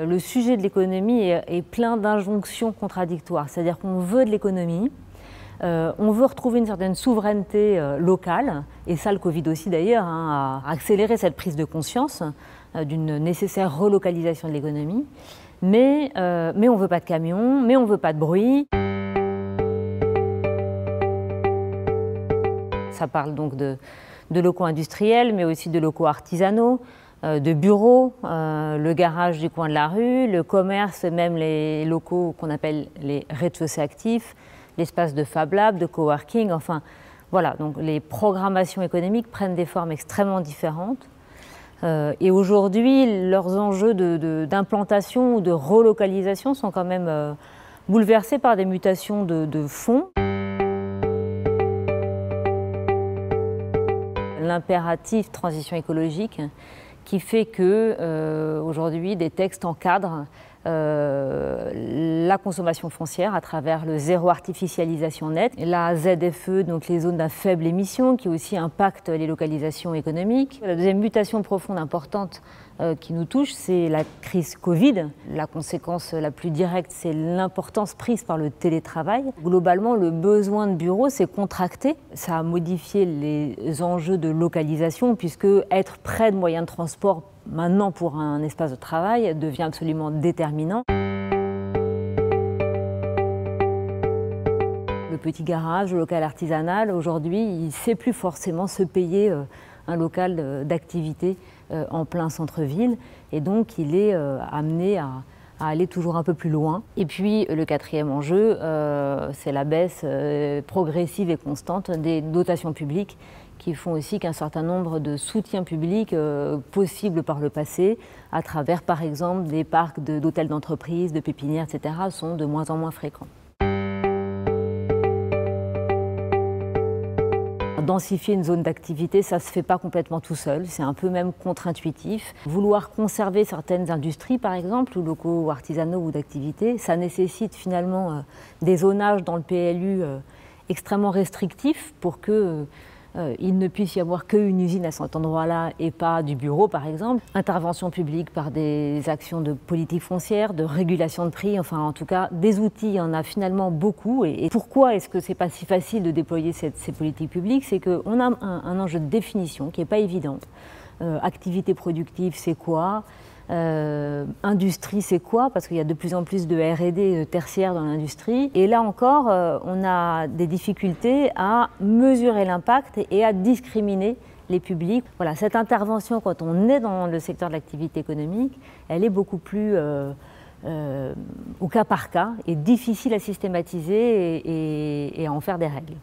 Le sujet de l'économie est plein d'injonctions contradictoires, c'est-à-dire qu'on veut de l'économie, on veut retrouver une certaine souveraineté locale, et ça le Covid aussi d'ailleurs a accéléré cette prise de conscience d'une nécessaire relocalisation de l'économie, mais on ne veut pas de camions, mais on ne veut pas de bruit. Ça parle donc de locaux industriels, mais aussi de locaux artisanaux, de bureaux, le garage du coin de la rue, le commerce, même les locaux qu'on appelle les rez-de-chaussée actifs, l'espace de Fab Lab, de coworking, enfin voilà, donc les programmations économiques prennent des formes extrêmement différentes. Et aujourd'hui, leurs enjeux d'implantation ou de relocalisation sont quand même bouleversés par des mutations de fond. L'impératif transition écologique qui fait que aujourd'hui des textes encadrent la consommation foncière à travers le zéro artificialisation net, la ZFE, donc les zones à faible émission, qui aussi impactent les localisations économiques. La deuxième mutation profonde importante qui nous touche, c'est la crise Covid. La conséquence la plus directe, c'est l'importance prise par le télétravail. Globalement, le besoin de bureaux s'est contracté. Ça a modifié les enjeux de localisation, puisque être près de moyens de transport maintenant pour un espace de travail devient absolument déterminant. Le petit garage, le local artisanal, aujourd'hui, il ne sait plus forcément se payer un local d'activité en plein centre-ville, et donc il est amené à aller toujours un peu plus loin. Et puis le quatrième enjeu, c'est la baisse progressive et constante des dotations publiques, qui font aussi qu'un certain nombre de soutiens publics possibles par le passé, à travers par exemple des parcs d'hôtels d'entreprise, de pépinières, etc., sont de moins en moins fréquents. Densifier une zone d'activité, ça ne se fait pas complètement tout seul, c'est un peu même contre-intuitif. Vouloir conserver certaines industries, par exemple, ou locaux artisanaux ou d'activité, ça nécessite finalement des zonages dans le PLU extrêmement restrictifs pour que il ne puisse y avoir qu'une usine à cet endroit-là et pas du bureau, par exemple. Intervention publique par des actions de politique foncière, de régulation de prix, enfin en tout cas des outils, il y en a finalement beaucoup. Et pourquoi est-ce que c'est pas si facile de déployer ces politiques publiques? C'est qu'on a un enjeu de définition qui n'est pas évident. Activité productive, c'est quoi? Industrie, c'est quoi? Parce qu'il y a de plus en plus de R&D tertiaire dans l'industrie. Et là encore, on a des difficultés à mesurer l'impact et à discriminer les publics. Voilà, cette intervention, quand on est dans le secteur de l'activité économique, elle est beaucoup plus au cas par cas et difficile à systématiser et à en faire des règles.